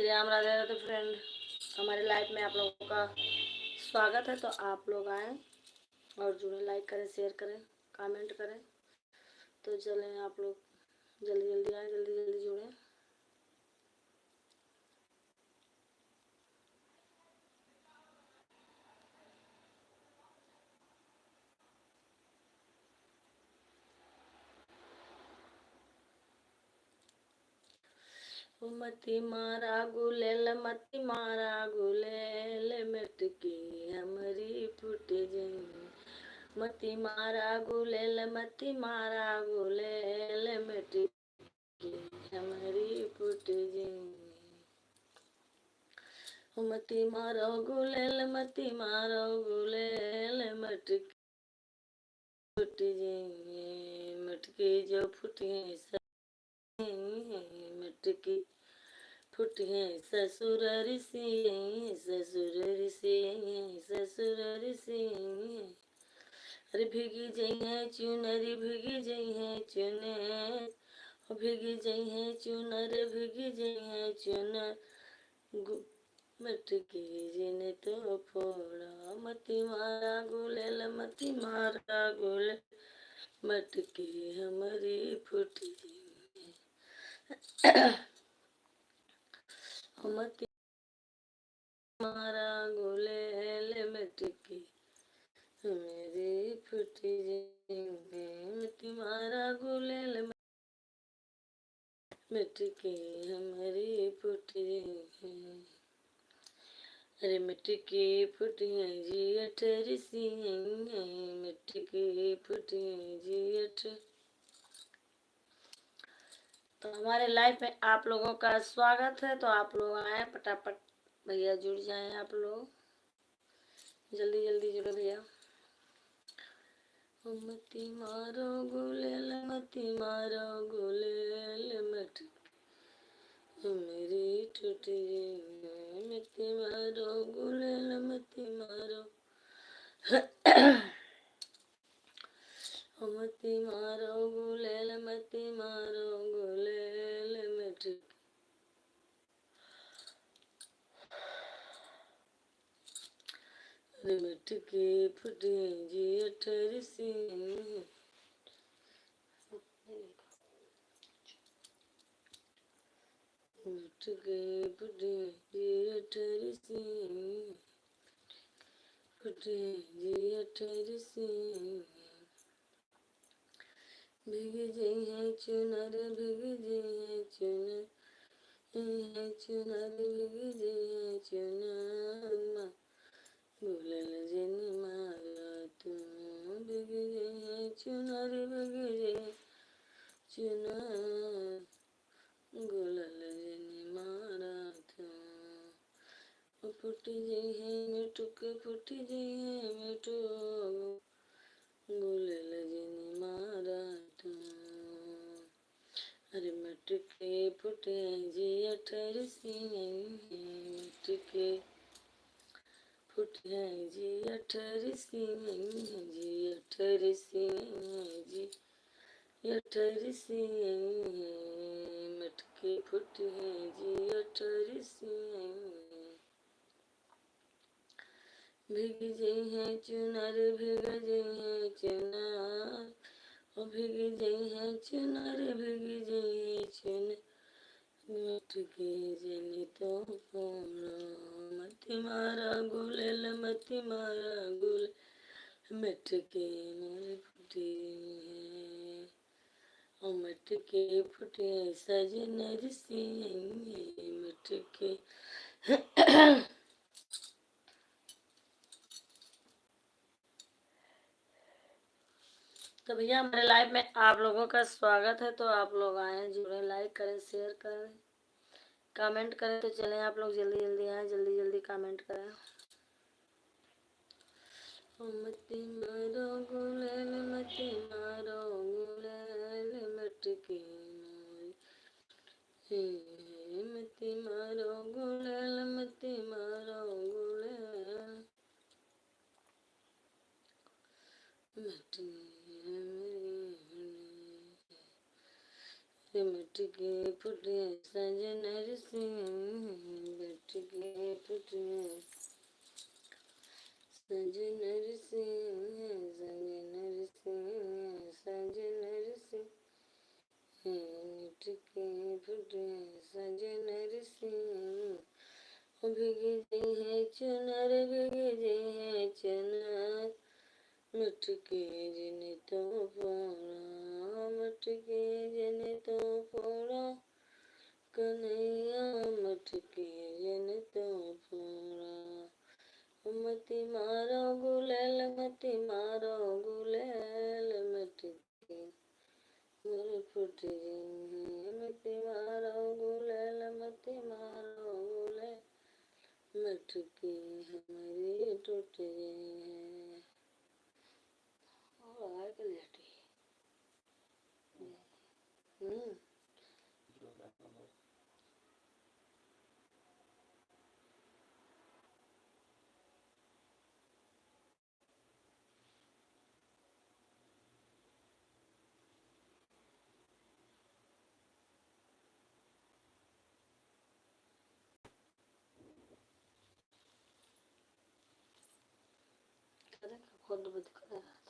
Shri Ram, Radhe Radhe friend. हमारे life में आप लोगों का स्वागत है। तो आप लोग आए और जुड़े, लाइक करें, शेयर करें, कमेंट करें। तो चलें, आप लोग जल्दी जल्दी आए, जल्दी जल्दी जुड़ें। मती मारा गुलेल, मती मारा गुलेल, मटकी हमारी फूट जाई। मती मारा गुलेल, मती मारा गुलेल, मटकी हमारी फूट जाई। मती मारो गुलेल, मती मारो गुलेल, मटकी फूट जाई। मटकी जो फूटी मटकी फूटे ससुर ऋषि, ससुर ऋषि, ससुर ऋषि। अरे भीगी जई है चुनरी, भीगी जई है चुनर, भीगी जई है चुनर, भीगी जई है चुनर। मटकी जिने तो फोड़ा, मती मारा गुलेल, मती मारा गुलेल, मटकी हमारी फूटी। मती मारा गुलेल, मटकी मेरी फूटी जाएंगे। मती मारा गुलेल, मटकी हमारी फूटी जाएंगे। अरे मटकी फूटी जी अठरी सी, मटकी फूटी जी अठ। तो हमारे लाइफ में आप लोगों का स्वागत है। तो आप लोग आए, फटाफट भैया जुड़ जाएं। आप लोग जल्दी जल्दी जुड़ो भैया। मती मारो गुलेल, मती मारो गुलेल, मटकी मेरी टूटी जाए। मती मारो गुलेल, मती मारो मती मारो गुलेल, मती मारो गुलेल, मटकी मटकी फूटी जी अठरी सी। मटकी फूटी जी अठरी सी, फूटी जी अठरी सी। भीगी जई है चुनर, भीगी जई है चुनर, चुनर भीगी जई है चुनर। गुलेल जिनी मारा तू, भीगी जई है चुनर, भीगी जई चुनर। गुलेल जिनी मारा तू, फूटी जई है मिठुक, फूटी जई है मिठू। गुलेल जिनी मारा तू। अरे मटकी फूटे जी अठरी सी, मटकी फूटे जी अठरी सी, जी अठरी सी, जी अठरी सी। मटकी फूटे जी अठरी सी। भीगी जई है चुनर, भीग जई है चुनर, भीगी जई है चुनर, भीगी जई है चुनर। मटकी जनी तो फोड़ा, मती मारा गुलेल, मती मारा गुलेल, मटकी मेरी फूटी है। और मटकी फूटे सजन ऋषि, मटकी तो भैया हमारे लाइफ में आप लोगों का स्वागत है। तो आप लोग आए, जुड़े, लाइक करें, शेयर करें, कमेंट करें। तो चलें, आप लोग जल्दी जल्दी आए, जल्दी जल्दी कमेंट करें। मती मारो गुलेल, मती मारो गुलेल, मटकी मती मारो गुलेल, मती मारो गुलेल, मटकी मटकी फूटे सजन ऋषि, भीगी जी है चुनर, भीगी जी है चुनर, मटके जिने तो फोड़ा, मटके जिने तो फोड़ा, कन्हैया मटके जिने तो फोड़ा। मती मारो गुलेल, मती मारो गुलेल, मटके मोर फुट गई, मती मारो गुलेल, मती मारो गुलेल, मटके हमारी टूट गई है। और आए के लेटी करें खुद बद करें।